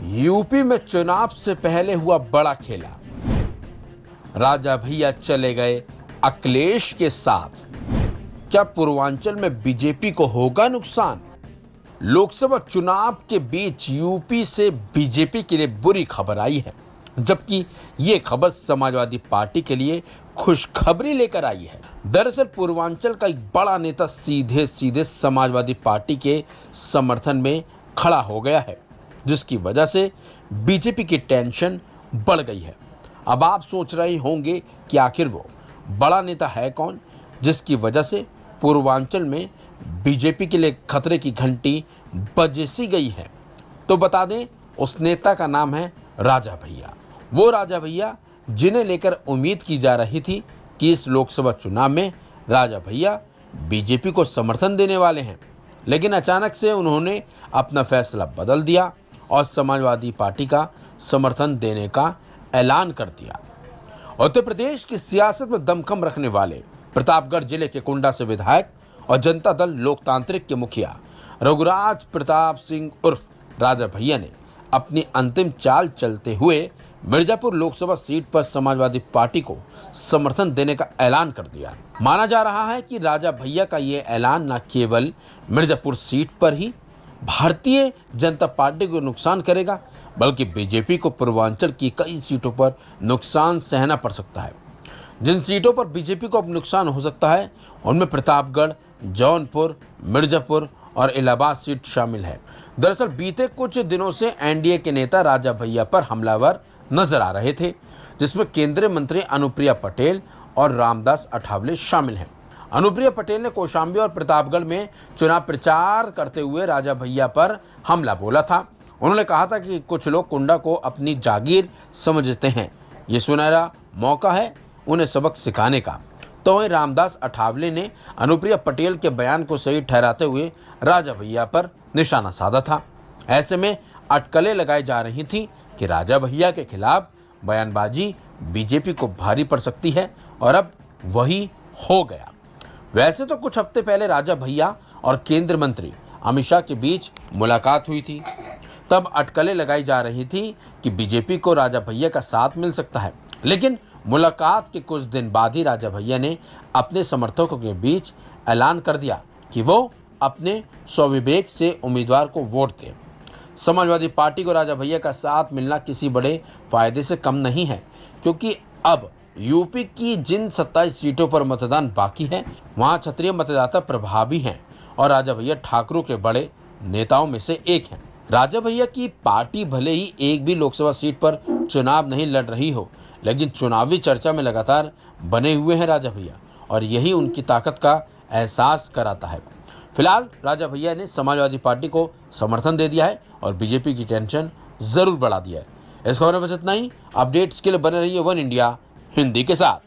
UP में चुनाव से पहले हुआ बड़ा खेला। राजा भैया चले गए अखिलेश के साथ। क्या पूर्वांचल में बीजेपी को होगा नुकसान? लोकसभा चुनाव के बीच यूपी से बीजेपी के लिए बुरी खबर आई है, जबकि ये खबर समाजवादी पार्टी के लिए खुशखबरी लेकर आई है। दरअसल पूर्वांचल का एक बड़ा नेता सीधे सीधे समाजवादी पार्टी के समर्थन में खड़ा हो गया है, जिसकी वजह से बीजेपी की टेंशन बढ़ गई है। अब आप सोच रहे होंगे कि आखिर वो बड़ा नेता है कौन, जिसकी वजह से पूर्वांचल में बीजेपी के लिए खतरे की घंटी बज सी गई है। तो बता दें, उस नेता का नाम है राजा भैया। वो राजा भैया जिन्हें लेकर उम्मीद की जा रही थी कि इस लोकसभा चुनाव में राजा भैया बीजेपी को समर्थन देने वाले हैं, लेकिन अचानक से उन्होंने अपना फैसला बदल दिया और समाजवादी पार्टी का समर्थन देने का ऐलान कर दिया। उत्तर प्रदेश की सियासत में दमखम रखने वाले प्रतापगढ़ जिले के कुंडा से विधायक और जनता दल लोकतांत्रिक के मुखिया रघुराज प्रताप सिंह उर्फ राजा भैया ने अपनी अंतिम चाल चलते हुए मिर्जापुर लोकसभा सीट पर समाजवादी पार्टी को समर्थन देने का ऐलान कर दिया। माना जा रहा है कि राजा भैया का ये ऐलान न केवल मिर्जापुर सीट पर ही भारतीय जनता पार्टी को नुकसान करेगा, बल्कि बीजेपी को पूर्वांचल की कई सीटों पर नुकसान सहना पड़ सकता है। जिन सीटों पर बीजेपी को अब नुकसान हो सकता है, उनमें प्रतापगढ़, जौनपुर, मिर्जापुर और इलाहाबाद सीट शामिल है। दरअसल बीते कुछ दिनों से एनडीए के नेता राजा भैया पर हमलावर नजर आ रहे थे, जिसमें केंद्रीय मंत्री अनुप्रिया पटेल और रामदास अठावले शामिल हैं। अनुप्रिया पटेल ने कौशाम्बी और प्रतापगढ़ में चुनाव प्रचार करते हुए राजा भैया पर हमला बोला था। उन्होंने कहा था कि कुछ लोग कुंडा को अपनी जागीर समझते हैं, ये सुनहरा मौका है उन्हें सबक सिखाने का। तो वहीं रामदास अठावले ने अनुप्रिया पटेल के बयान को सही ठहराते हुए राजा भैया पर निशाना साधा था। ऐसे में अटकलें लगाई जा रही थी कि राजा भैया के खिलाफ बयानबाजी बीजेपी को भारी पड़ सकती है, और अब वही हो गया। वैसे तो कुछ हफ्ते पहले राजा भैया और केंद्रीय मंत्री अमित शाह के बीच मुलाकात हुई थी। तब अटकलें लगाई जा रही थी कि बीजेपी को राजा भैया का साथ मिल सकता है, लेकिन मुलाकात के कुछ दिन बाद ही राजा भैया ने अपने समर्थकों के बीच ऐलान कर दिया कि वो अपने स्वविवेक से उम्मीदवार को वोट दें। समाजवादी पार्टी को राजा भैया का साथ मिलना किसी बड़े फायदे से कम नहीं है, क्योंकि अब यूपी की जिन 27 सीटों पर मतदान बाकी है, वहां क्षत्रिय मतदाता प्रभावी हैं और राजा भैया ठाकरों के बड़े नेताओं में से एक हैं। राजा भैया की पार्टी भले ही एक भी लोकसभा सीट पर चुनाव नहीं लड़ रही हो, लेकिन चुनावी चर्चा में लगातार बने हुए हैं राजा भैया, और यही उनकी ताकत का एहसास कराता है। फिलहाल राजा भैया ने समाजवादी पार्टी को समर्थन दे दिया है और बीजेपी की टेंशन जरूर बढ़ा दिया है। इस खबर में बस इतना ही। अपडेट्स के लिए बने रहिए वन इंडिया हिंदी के साथ।